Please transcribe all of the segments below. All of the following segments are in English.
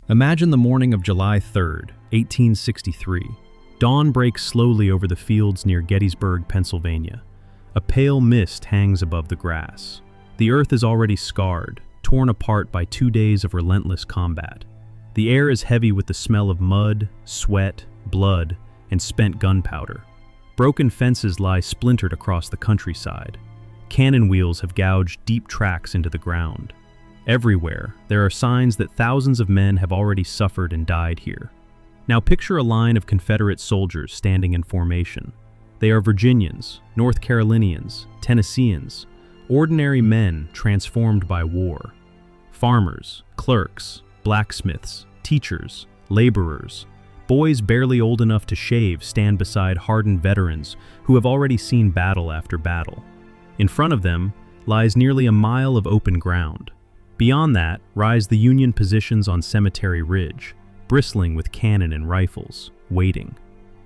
Imagine the morning of July 3rd, 1863. Dawn breaks slowly over the fields near Gettysburg, Pennsylvania. A pale mist hangs above the grass. The earth is already scarred, torn apart by 2 days of relentless combat. The air is heavy with the smell of mud, sweat, blood, and spent gunpowder. Broken fences lie splintered across the countryside. Cannon wheels have gouged deep tracks into the ground. Everywhere, there are signs that thousands of men have already suffered and died here. Now picture a line of Confederate soldiers standing in formation. They are Virginians, North Carolinians, Tennesseans, ordinary men transformed by war. Farmers, clerks, blacksmiths, teachers, laborers, boys barely old enough to shave stand beside hardened veterans who have already seen battle after battle. In front of them lies nearly a mile of open ground. Beyond that rise the Union positions on Cemetery Ridge, bristling with cannon and rifles, waiting.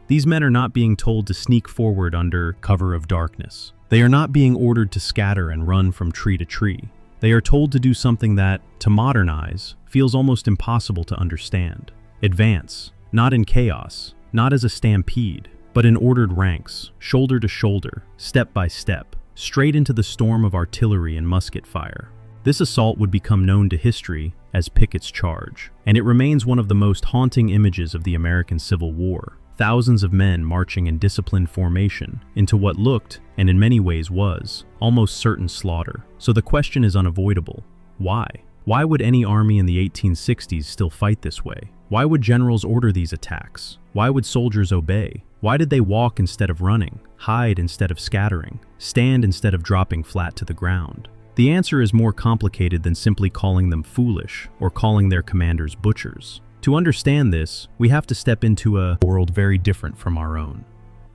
These men are not being told to sneak forward under cover of darkness. They are not being ordered to scatter and run from tree to tree. They are told to do something that, to modern eyes, feels almost impossible to understand. Advance, not in chaos, not as a stampede, but in ordered ranks, shoulder to shoulder, step by step, straight into the storm of artillery and musket fire. This assault would become known to history as Pickett's Charge, and it remains one of the most haunting images of the American Civil War. Thousands of men marching in disciplined formation into what looked, and in many ways was, almost certain slaughter. So the question is unavoidable. Why? Why would any army in the 1860s still fight this way? Why would generals order these attacks? Why would soldiers obey? Why did they walk instead of running, hide instead of scattering, stand instead of dropping flat to the ground? The answer is more complicated than simply calling them foolish or calling their commanders butchers. To understand this, we have to step into a world very different from our own.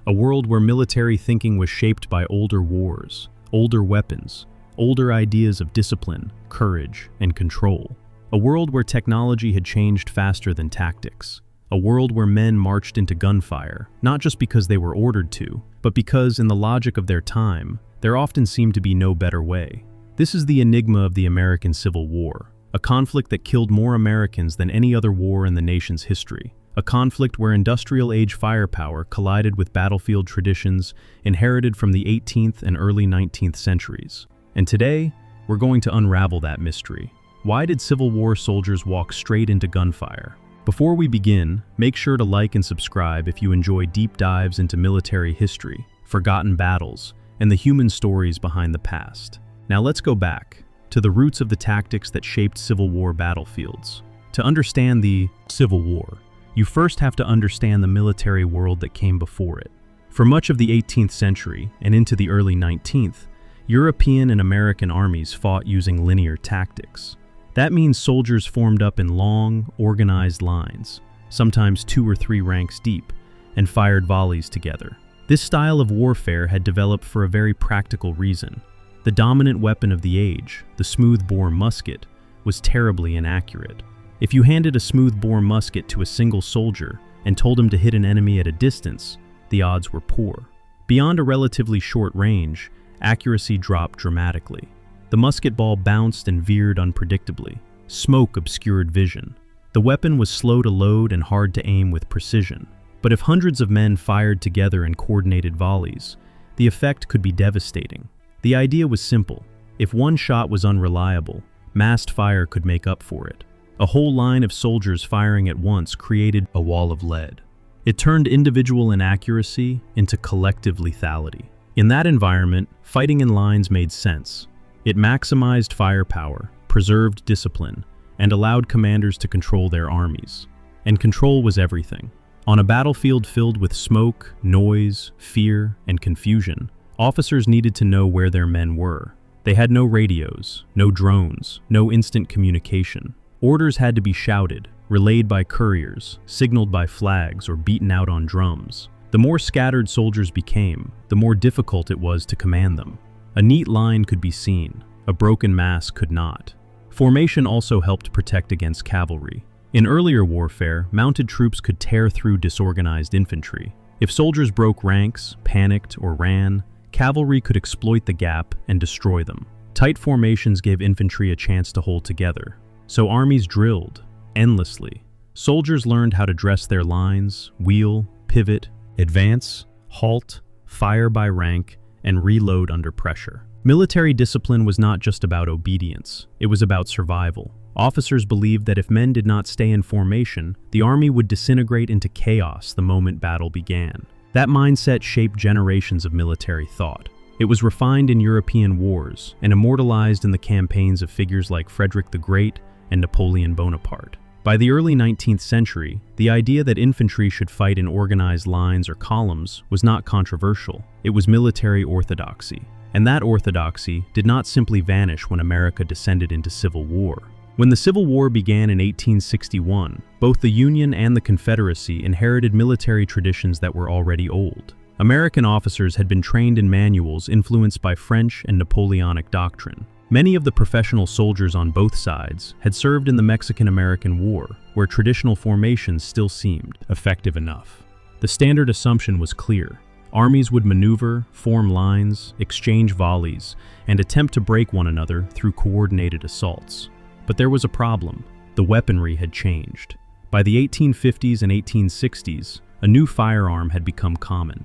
A world where military thinking was shaped by older wars, older weapons, older ideas of discipline, courage, and control. A world where technology had changed faster than tactics. A world where men marched into gunfire, not just because they were ordered to, but because, in the logic of their time, there often seemed to be no better way. This is the enigma of the American Civil War, a conflict that killed more Americans than any other war in the nation's history, a conflict where industrial-age firepower collided with battlefield traditions inherited from the 18th and early 19th centuries. And today, we're going to unravel that mystery. Why did Civil War soldiers walk straight into gunfire? Before we begin, make sure to like and subscribe if you enjoy deep dives into military history, forgotten battles, and the human stories behind the past. Now let's go back to the roots of the tactics that shaped Civil War battlefields. To understand the Civil War, you first have to understand the military world that came before it. For much of the 18th century and into the early 19th, European and American armies fought using linear tactics. That means soldiers formed up in long, organized lines, sometimes 2 or 3 ranks deep, and fired volleys together. This style of warfare had developed for a very practical reason. The dominant weapon of the age, the smooth-bore musket, was terribly inaccurate. If you handed a smooth-bore musket to a single soldier and told him to hit an enemy at a distance, the odds were poor. Beyond a relatively short range, accuracy dropped dramatically. The musket ball bounced and veered unpredictably. Smoke obscured vision. The weapon was slow to load and hard to aim with precision. But if hundreds of men fired together in coordinated volleys, the effect could be devastating. The idea was simple. If one shot was unreliable, massed fire could make up for it. A whole line of soldiers firing at once created a wall of lead. It turned individual inaccuracy into collective lethality. In that environment, fighting in lines made sense. It maximized firepower, preserved discipline, and allowed commanders to control their armies. And control was everything. On a battlefield filled with smoke, noise, fear, and confusion, officers needed to know where their men were. They had no radios, no drones, no instant communication. Orders had to be shouted, relayed by couriers, signaled by flags, or beaten out on drums. The more scattered soldiers became, the more difficult it was to command them. A neat line could be seen, a broken mass could not. Formation also helped protect against cavalry. In earlier warfare, mounted troops could tear through disorganized infantry. If soldiers broke ranks, panicked, or ran, cavalry could exploit the gap and destroy them. Tight formations gave infantry a chance to hold together. So armies drilled, endlessly. Soldiers learned how to dress their lines, wheel, pivot, advance, halt, fire by rank, and reload under pressure. Military discipline was not just about obedience, it was about survival. Officers believed that if men did not stay in formation, the army would disintegrate into chaos the moment battle began. That mindset shaped generations of military thought. It was refined in European wars and immortalized in the campaigns of figures like Frederick the Great and Napoleon Bonaparte. By the early 19th century, the idea that infantry should fight in organized lines or columns was not controversial. It was military orthodoxy. And that orthodoxy did not simply vanish when America descended into civil war. When the Civil War began in 1861, both the Union and the Confederacy inherited military traditions that were already old. American officers had been trained in manuals influenced by French and Napoleonic doctrine. Many of the professional soldiers on both sides had served in the Mexican-American War, where traditional formations still seemed effective enough. The standard assumption was clear. Armies would maneuver, form lines, exchange volleys, and attempt to break one another through coordinated assaults. But there was a problem. The weaponry had changed. By the 1850s and 1860s, a new firearm had become common: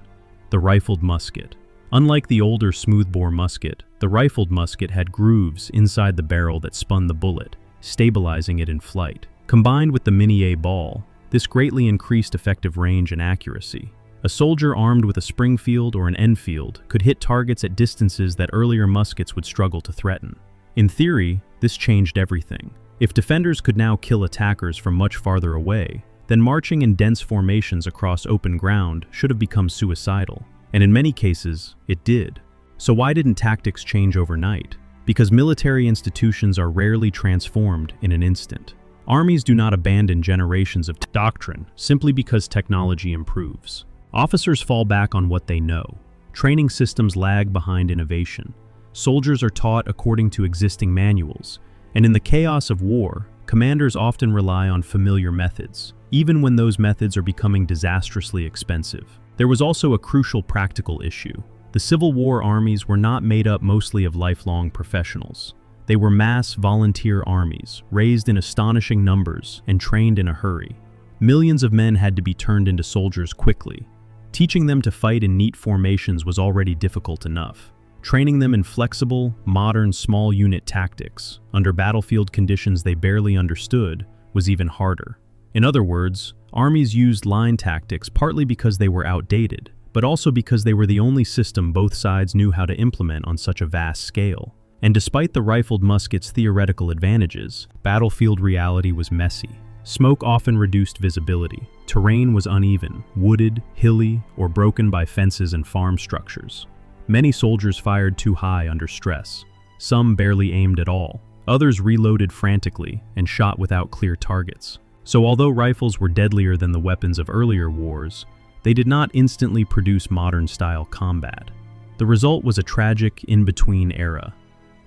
the rifled musket. Unlike the older smoothbore musket, the rifled musket had grooves inside the barrel that spun the bullet, stabilizing it in flight. Combined with the mini-A ball, this greatly increased effective range and accuracy. A soldier armed with a Springfield or an Enfield could hit targets at distances that earlier muskets would struggle to threaten. In theory, this changed everything. If defenders could now kill attackers from much farther away, then marching in dense formations across open ground should have become suicidal. And in many cases, it did. So why didn't tactics change overnight? Because military institutions are rarely transformed in an instant. Armies do not abandon generations of doctrine simply because technology improves. Officers fall back on what they know. Training systems lag behind innovation. Soldiers are taught according to existing manuals, and in the chaos of war, commanders often rely on familiar methods, even when those methods are becoming disastrously expensive. There was also a crucial practical issue. The Civil War armies were not made up mostly of lifelong professionals. They were mass volunteer armies, raised in astonishing numbers and trained in a hurry. Millions of men had to be turned into soldiers quickly. Teaching them to fight in neat formations was already difficult enough. Training them in flexible, modern small unit tactics, under battlefield conditions they barely understood, was even harder. In other words, armies used line tactics partly because they were outdated, but also because they were the only system both sides knew how to implement on such a vast scale. And despite the rifled musket's theoretical advantages, battlefield reality was messy. Smoke often reduced visibility. Terrain was uneven, wooded, hilly, or broken by fences and farm structures. Many soldiers fired too high under stress. Some barely aimed at all. Others reloaded frantically and shot without clear targets. So although rifles were deadlier than the weapons of earlier wars, they did not instantly produce modern-style combat. The result was a tragic in-between era.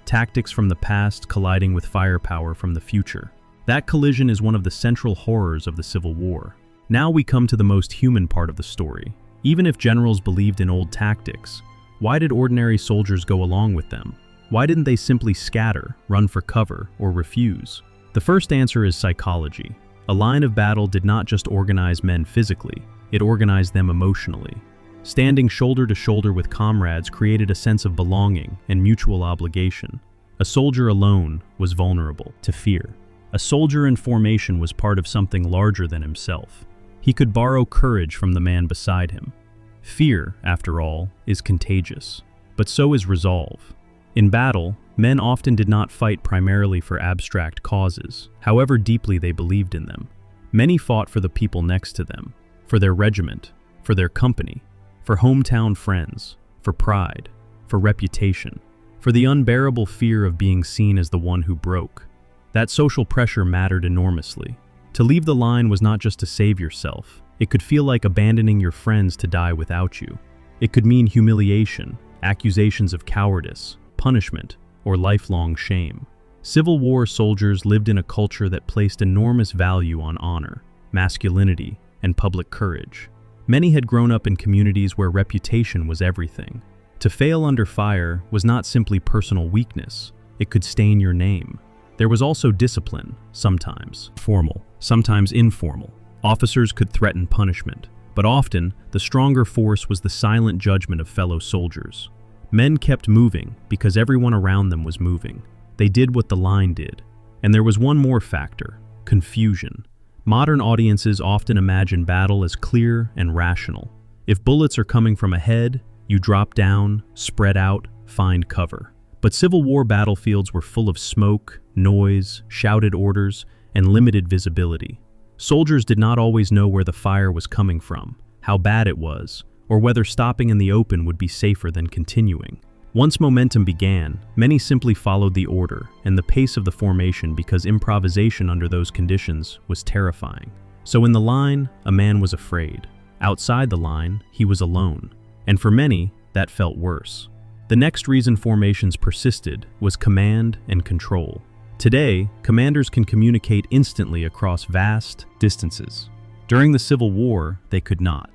Tactics from the past colliding with firepower from the future. That collision is one of the central horrors of the Civil War. Now we come to the most human part of the story. Even if generals believed in old tactics, why did ordinary soldiers go along with them? Why didn't they simply scatter, run for cover, or refuse? The first answer is psychology. A line of battle did not just organize men physically, it organized them emotionally. Standing shoulder to shoulder with comrades created a sense of belonging and mutual obligation. A soldier alone was vulnerable to fear. A soldier in formation was part of something larger than himself. He could borrow courage from the man beside him. Fear, after all, is contagious, but so is resolve. In battle, men often did not fight primarily for abstract causes, however deeply they believed in them. Many fought for the people next to them, for their regiment, for their company, for hometown friends, for pride, for reputation, for the unbearable fear of being seen as the one who broke. That social pressure mattered enormously. To leave the line was not just to save yourself. It could feel like abandoning your friends to die without you. It could mean humiliation, accusations of cowardice, punishment, or lifelong shame. Civil War soldiers lived in a culture that placed enormous value on honor, masculinity, and public courage. Many had grown up in communities where reputation was everything. To fail under fire was not simply personal weakness, it could stain your name. There was also discipline, sometimes formal, sometimes informal. Officers could threaten punishment, but often the stronger force was the silent judgment of fellow soldiers. Men kept moving because everyone around them was moving. They did what the line did. And there was one more factor: confusion. Modern audiences often imagine battle as clear and rational. If bullets are coming from ahead, you drop down, spread out, find cover. But Civil War battlefields were full of smoke, noise, shouted orders, and limited visibility. Soldiers did not always know where the fire was coming from, how bad it was, or whether stopping in the open would be safer than continuing. Once momentum began, many simply followed the order and the pace of the formation because improvisation under those conditions was terrifying. So in the line, a man was afraid. Outside the line, he was alone. And for many, that felt worse. The next reason formations persisted was command and control. Today, commanders can communicate instantly across vast distances. During the Civil War, they could not.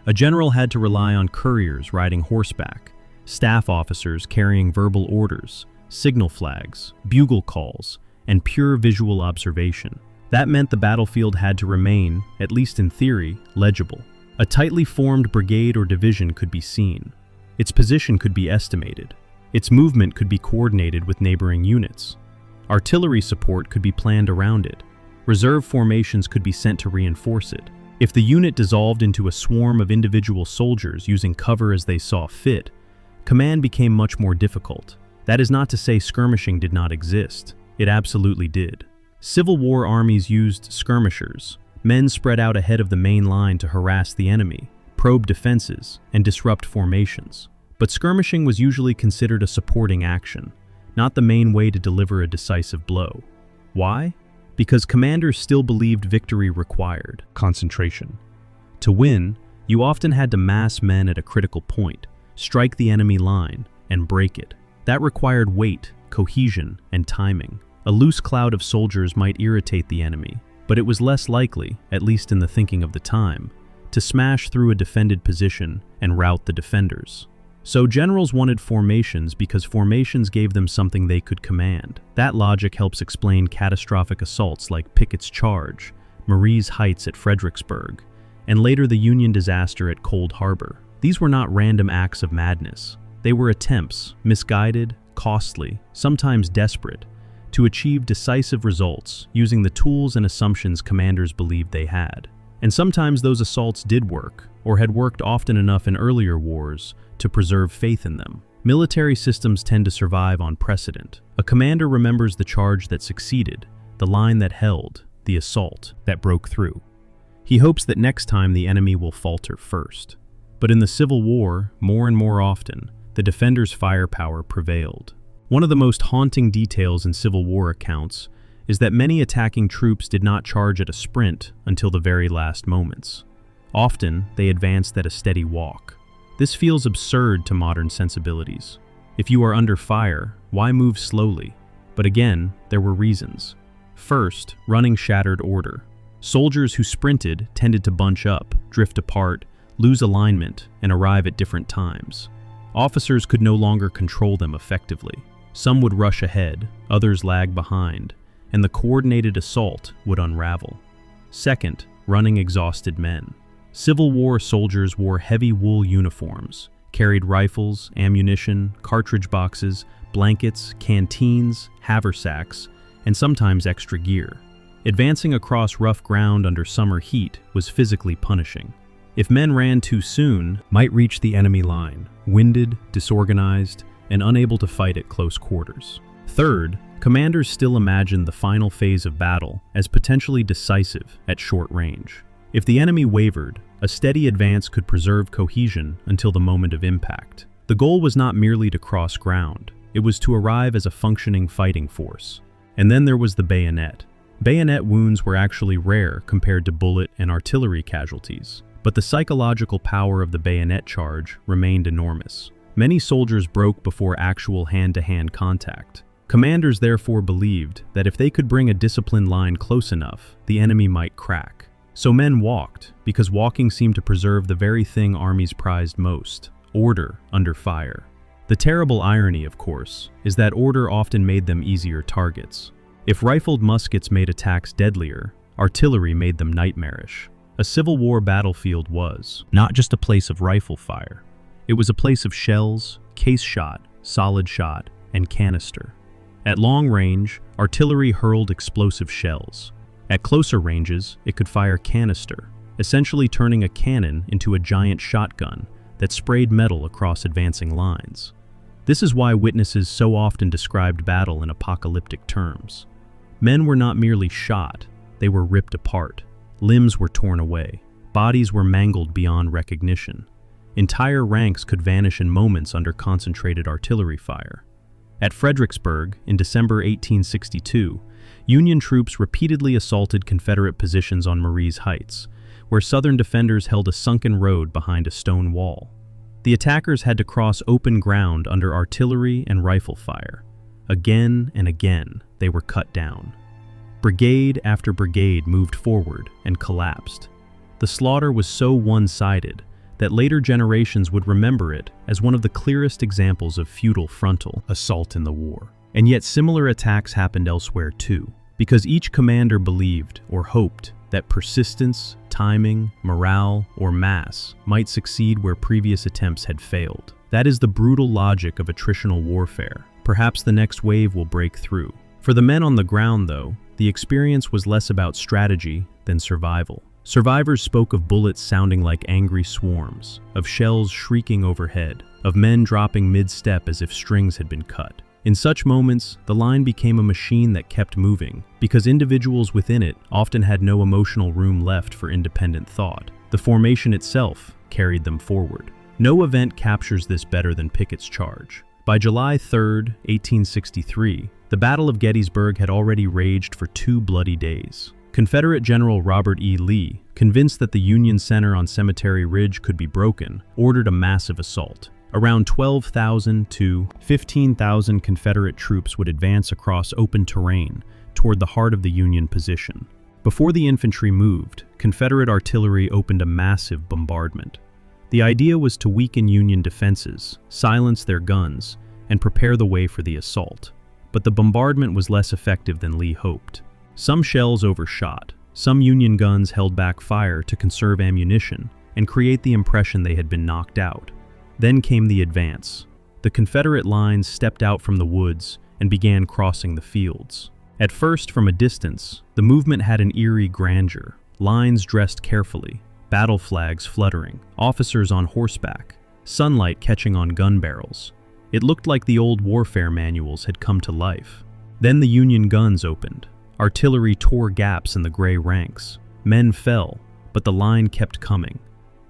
A general had to rely on couriers riding horseback, staff officers carrying verbal orders, signal flags, bugle calls, and pure visual observation. That meant the battlefield had to remain, at least in theory, legible. A tightly formed brigade or division could be seen. Its position could be estimated. Its movement could be coordinated with neighboring units. Artillery support could be planned around it. Reserve formations could be sent to reinforce it. If the unit dissolved into a swarm of individual soldiers using cover as they saw fit, command became much more difficult. That is not to say skirmishing did not exist. It absolutely did. Civil War armies used skirmishers, men spread out ahead of the main line to harass the enemy, probe defenses, and disrupt formations. But skirmishing was usually considered a supporting action, not the main way to deliver a decisive blow. Why? Because commanders still believed victory required concentration. To win, you often had to mass men at a critical point, strike the enemy line, and break it. That required weight, cohesion, and timing. A loose cloud of soldiers might irritate the enemy, but it was less likely, at least in the thinking of the time, to smash through a defended position and rout the defenders. So generals wanted formations because formations gave them something they could command. That logic helps explain catastrophic assaults like Pickett's Charge, Marie's Heights at Fredericksburg, and later the Union disaster at Cold Harbor. These were not random acts of madness. They were attempts, misguided, costly, sometimes desperate, to achieve decisive results using the tools and assumptions commanders believed they had. And sometimes those assaults did work, or had worked often enough in earlier wars to preserve faith in them. Military systems tend to survive on precedent. A commander remembers the charge that succeeded, the line that held, the assault that broke through. He hopes that next time the enemy will falter first. But in the Civil War, more and more often, the defender's firepower prevailed. One of the most haunting details in Civil War accounts is that many attacking troops did not charge at a sprint until the very last moments. Often, they advanced at a steady walk. This feels absurd to modern sensibilities. If you are under fire, why move slowly? But again, there were reasons. First, running shattered order. Soldiers who sprinted tended to bunch up, drift apart, lose alignment, and arrive at different times. Officers could no longer control them effectively. Some would rush ahead, others lag behind, and the coordinated assault would unravel. Second, running exhausted men. Civil War soldiers wore heavy wool uniforms, carried rifles, ammunition, cartridge boxes, blankets, canteens, haversacks, and sometimes extra gear. Advancing across rough ground under summer heat was physically punishing. If men ran too soon, might reach the enemy line, winded, disorganized, and unable to fight at close quarters. Third, commanders still imagined the final phase of battle as potentially decisive at short range. If the enemy wavered, a steady advance could preserve cohesion until the moment of impact. The goal was not merely to cross ground, it was to arrive as a functioning fighting force. And then there was the bayonet. Bayonet wounds were actually rare compared to bullet and artillery casualties, but the psychological power of the bayonet charge remained enormous. Many soldiers broke before actual hand-to-hand contact. Commanders therefore believed that if they could bring a disciplined line close enough, the enemy might crack. So men walked, because walking seemed to preserve the very thing armies prized most: order under fire. The terrible irony, of course, is that order often made them easier targets. If rifled muskets made attacks deadlier, artillery made them nightmarish. A Civil War battlefield was not just a place of rifle fire. It was a place of shells, case shot, solid shot, and canister. At long range, artillery hurled explosive shells. At closer ranges, it could fire canister, essentially turning a cannon into a giant shotgun that sprayed metal across advancing lines. This is why witnesses so often described battle in apocalyptic terms. Men were not merely shot, they were ripped apart. Limbs were torn away. Bodies were mangled beyond recognition. Entire ranks could vanish in moments under concentrated artillery fire. At Fredericksburg, in December 1862, Union troops repeatedly assaulted Confederate positions on Marye's Heights, where Southern defenders held a sunken road behind a stone wall. The attackers had to cross open ground under artillery and rifle fire. Again and again, they were cut down. Brigade after brigade moved forward and collapsed. The slaughter was so one-sided that later generations would remember it as one of the clearest examples of futile frontal assault in the war. And yet similar attacks happened elsewhere too, because each commander believed or hoped that persistence, timing, morale, or mass might succeed where previous attempts had failed. That is the brutal logic of attritional warfare. Perhaps the next wave will break through. For the men on the ground, though, the experience was less about strategy than survival. Survivors spoke of bullets sounding like angry swarms, of shells shrieking overhead, of men dropping mid-step as if strings had been cut. In such moments, the line became a machine that kept moving, because individuals within it often had no emotional room left for independent thought. The formation itself carried them forward. No event captures this better than Pickett's charge. By July 3, 1863, the Battle of Gettysburg had already raged for 2 bloody days. Confederate General Robert E. Lee, convinced that the Union center on Cemetery Ridge could be broken, ordered a massive assault. Around 12,000 to 15,000 Confederate troops would advance across open terrain toward the heart of the Union position. Before the infantry moved, Confederate artillery opened a massive bombardment. The idea was to weaken Union defenses, silence their guns, and prepare the way for the assault. But the bombardment was less effective than Lee hoped. Some shells overshot, some Union guns held back fire to conserve ammunition and create the impression they had been knocked out. Then came the advance. The Confederate lines stepped out from the woods and began crossing the fields. At first, from a distance, the movement had an eerie grandeur. Lines dressed carefully, battle flags fluttering, officers on horseback, sunlight catching on gun barrels. It looked like the old warfare manuals had come to life. Then the Union guns opened. Artillery tore gaps in the gray ranks. Men fell, but the line kept coming.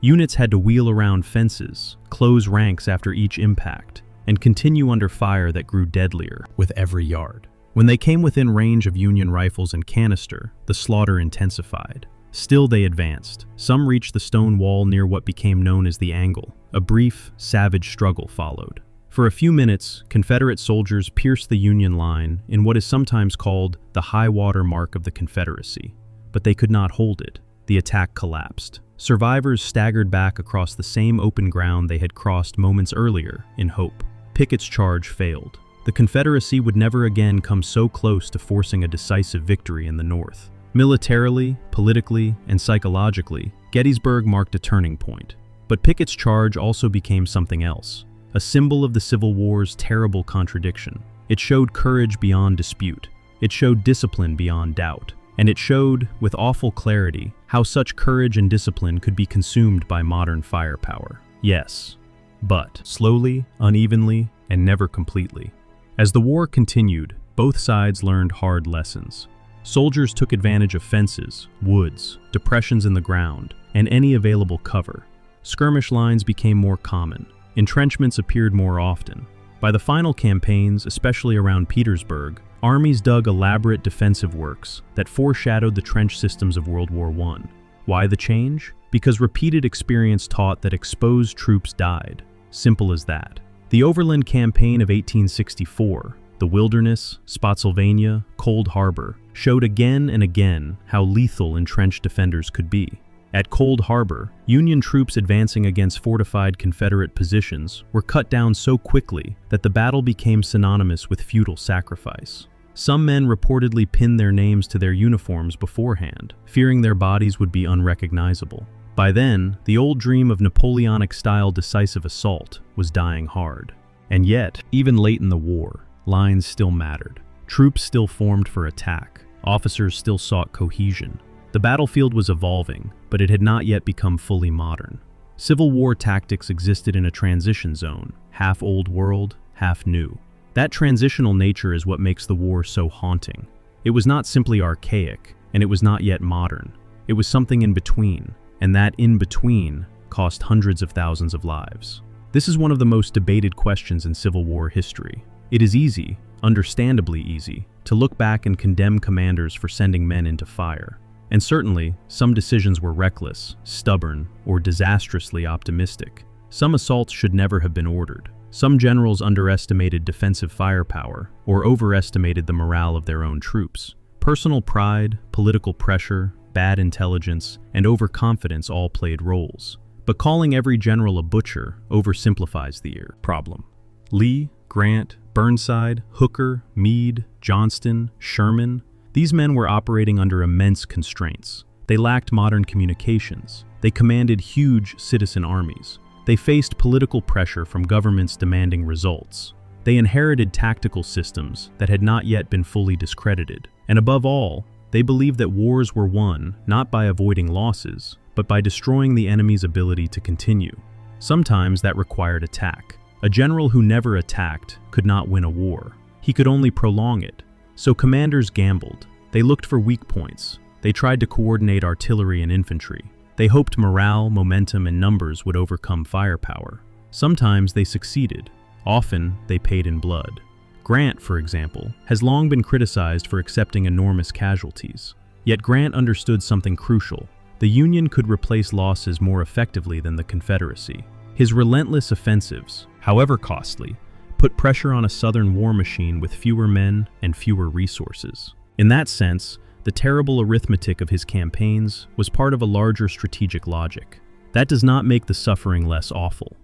Units had to wheel around fences, close ranks after each impact, and continue under fire that grew deadlier with every yard. When they came within range of Union rifles and canister, the slaughter intensified. Still they advanced. Some reached the stone wall near what became known as the Angle. A brief, savage struggle followed. For a few minutes, Confederate soldiers pierced the Union line in what is sometimes called the high water mark of the Confederacy. But they could not hold it. The attack collapsed. Survivors staggered back across the same open ground they had crossed moments earlier in hope. Pickett's charge failed. The Confederacy would never again come so close to forcing a decisive victory in the North. Militarily, politically, and psychologically, Gettysburg marked a turning point. But Pickett's charge also became something else. A symbol of the Civil War's terrible contradiction. It showed courage beyond dispute. It showed discipline beyond doubt. And it showed, with awful clarity, how such courage and discipline could be consumed by modern firepower. Yes, but slowly, unevenly, and never completely. As the war continued, both sides learned hard lessons. Soldiers took advantage of fences, woods, depressions in the ground, and any available cover. Skirmish lines became more common. Entrenchments appeared more often. By the final campaigns, especially around Petersburg, armies dug elaborate defensive works that foreshadowed the trench systems of World War I. Why the change? Because repeated experience taught that exposed troops died. Simple as that. The Overland Campaign of 1864, the Wilderness, Spotsylvania, Cold Harbor, showed again and again how lethal entrenched defenders could be. At Cold Harbor, Union troops advancing against fortified Confederate positions were cut down so quickly that the battle became synonymous with futile sacrifice. Some men reportedly pinned their names to their uniforms beforehand, fearing their bodies would be unrecognizable. By then, the old dream of Napoleonic-style decisive assault was dying hard. And yet, even late in the war, lines still mattered. Troops still formed for attack. Officers still sought cohesion. The battlefield was evolving, but it had not yet become fully modern. Civil War tactics existed in a transition zone, half old world, half new. That transitional nature is what makes the war so haunting. It was not simply archaic, and it was not yet modern. It was something in between, and that in between cost hundreds of thousands of lives. This is one of the most debated questions in Civil War history. It is easy, understandably easy, to look back and condemn commanders for sending men into fire. And certainly, some decisions were reckless, stubborn, or disastrously optimistic. Some assaults should never have been ordered. Some generals underestimated defensive firepower or overestimated the morale of their own troops. Personal pride, political pressure, bad intelligence, and overconfidence all played roles. But calling every general a butcher oversimplifies the problem. Lee, Grant, Burnside, Hooker, Meade, Johnston, Sherman, these men were operating under immense constraints. They lacked modern communications. They commanded huge citizen armies. They faced political pressure from governments demanding results. They inherited tactical systems that had not yet been fully discredited. And above all, they believed that wars were won not by avoiding losses, but by destroying the enemy's ability to continue. Sometimes that required attack. A general who never attacked could not win a war. He could only prolong it. So commanders gambled. They looked for weak points. They tried to coordinate artillery and infantry. They hoped morale, momentum, and numbers would overcome firepower. Sometimes they succeeded. Often, they paid in blood. Grant, for example, has long been criticized for accepting enormous casualties. Yet Grant understood something crucial. The Union could replace losses more effectively than the Confederacy. His relentless offensives, however costly, put pressure on a Southern war machine with fewer men and fewer resources. In that sense, the terrible arithmetic of his campaigns was part of a larger strategic logic. That does not make the suffering less awful.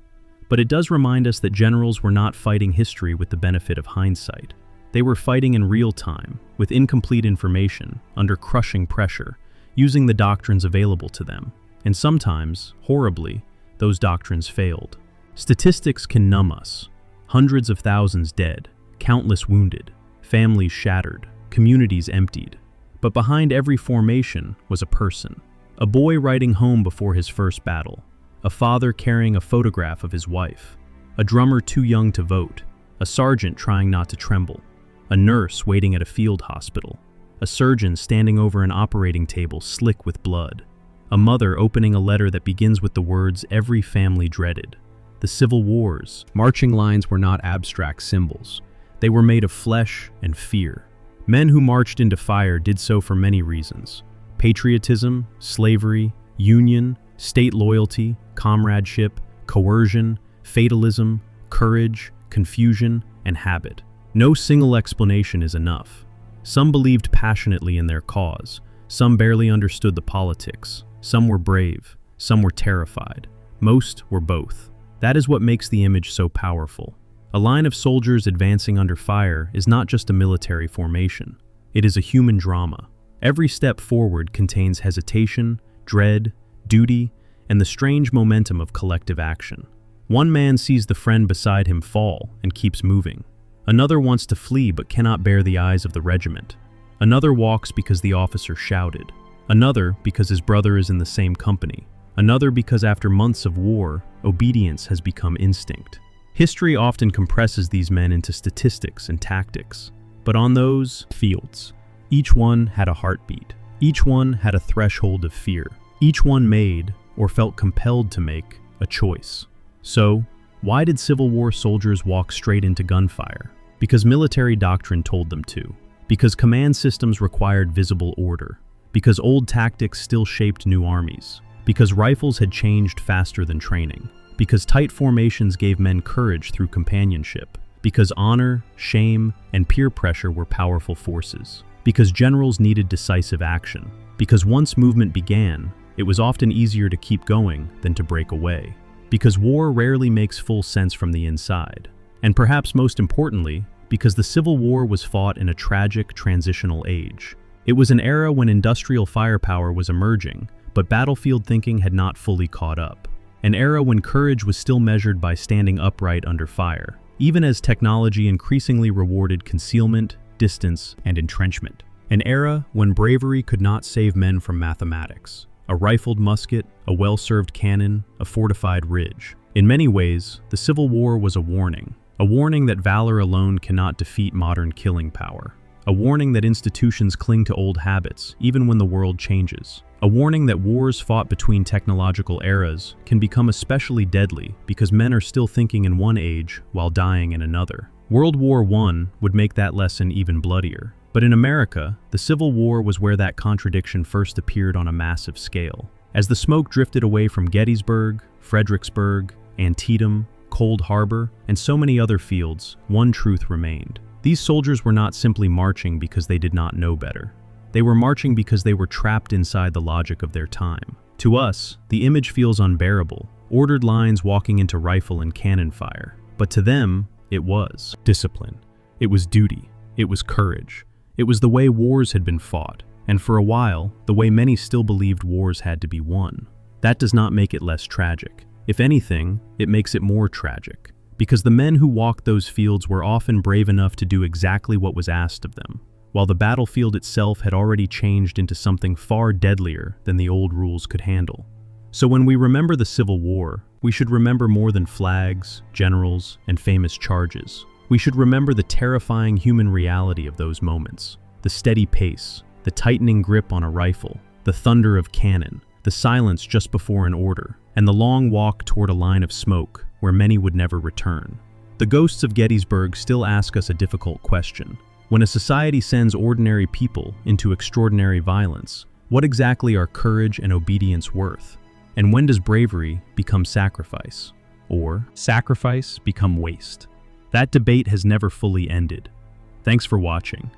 But it does remind us that generals were not fighting history with the benefit of hindsight. They were fighting in real time, with incomplete information, under crushing pressure, using the doctrines available to them. And sometimes, horribly, those doctrines failed. Statistics can numb us. Hundreds of thousands dead, countless wounded, families shattered, communities emptied. But behind every formation was a person. A boy writing home before his first battle. A father carrying a photograph of his wife. A drummer too young to vote. A sergeant trying not to tremble. A nurse waiting at a field hospital. A surgeon standing over an operating table slick with blood. A mother opening a letter that begins with the words every family dreaded. The Civil Wars. Marching lines were not abstract symbols. They were made of flesh and fear. Men who marched into fire did so for many reasons. Patriotism, slavery, union, state loyalty, comradeship, coercion, fatalism, courage, confusion, and habit. No single explanation is enough. Some believed passionately in their cause. Some barely understood the politics. Some were brave. Some were terrified. Most were both. That is what makes the image so powerful. A line of soldiers advancing under fire is not just a military formation. It is a human drama. Every step forward contains hesitation, dread, duty, and the strange momentum of collective action. One man sees the friend beside him fall and keeps moving. Another wants to flee but cannot bear the eyes of the regiment. Another walks because the officer shouted. Another because his brother is in the same company. Another because after months of war, obedience has become instinct. History often compresses these men into statistics and tactics. But on those fields, each one had a heartbeat. Each one had a threshold of fear. Each one made, or felt compelled to make, a choice. So, why did Civil War soldiers walk straight into gunfire? Because military doctrine told them to. Because command systems required visible order. Because old tactics still shaped new armies. Because rifles had changed faster than training. Because tight formations gave men courage through companionship. Because honor, shame, and peer pressure were powerful forces. Because generals needed decisive action. Because once movement began, it was often easier to keep going than to break away. Because war rarely makes full sense from the inside. And perhaps most importantly, because the Civil War was fought in a tragic transitional age. It was an era when industrial firepower was emerging, but battlefield thinking had not fully caught up. An era when courage was still measured by standing upright under fire, even as technology increasingly rewarded concealment, distance, and entrenchment. An era when bravery could not save men from mathematics. A rifled musket, a well-served cannon, a fortified ridge. In many ways, the Civil War was a warning that valor alone cannot defeat modern killing power. A warning that institutions cling to old habits, even when the world changes. A warning that wars fought between technological eras can become especially deadly because men are still thinking in one age while dying in another. World War I would make that lesson even bloodier. But in America, the Civil War was where that contradiction first appeared on a massive scale. As the smoke drifted away from Gettysburg, Fredericksburg, Antietam, Cold Harbor, and so many other fields, one truth remained. These soldiers were not simply marching because they did not know better. They were marching because they were trapped inside the logic of their time. To us, the image feels unbearable, ordered lines walking into rifle and cannon fire. But to them, it was discipline. It was duty. It was courage. It was the way wars had been fought, and for a while, the way many still believed wars had to be won. That does not make it less tragic. If anything, it makes it more tragic, because the men who walked those fields were often brave enough to do exactly what was asked of them, while the battlefield itself had already changed into something far deadlier than the old rules could handle. So when we remember the Civil War, we should remember more than flags, generals, and famous charges. We should remember the terrifying human reality of those moments. The steady pace, the tightening grip on a rifle, the thunder of cannon, the silence just before an order, and the long walk toward a line of smoke where many would never return. The ghosts of Gettysburg still ask us a difficult question. When a society sends ordinary people into extraordinary violence, what exactly are courage and obedience worth? And when does bravery become sacrifice? Or sacrifice become waste? That debate has never fully ended. Thanks for watching.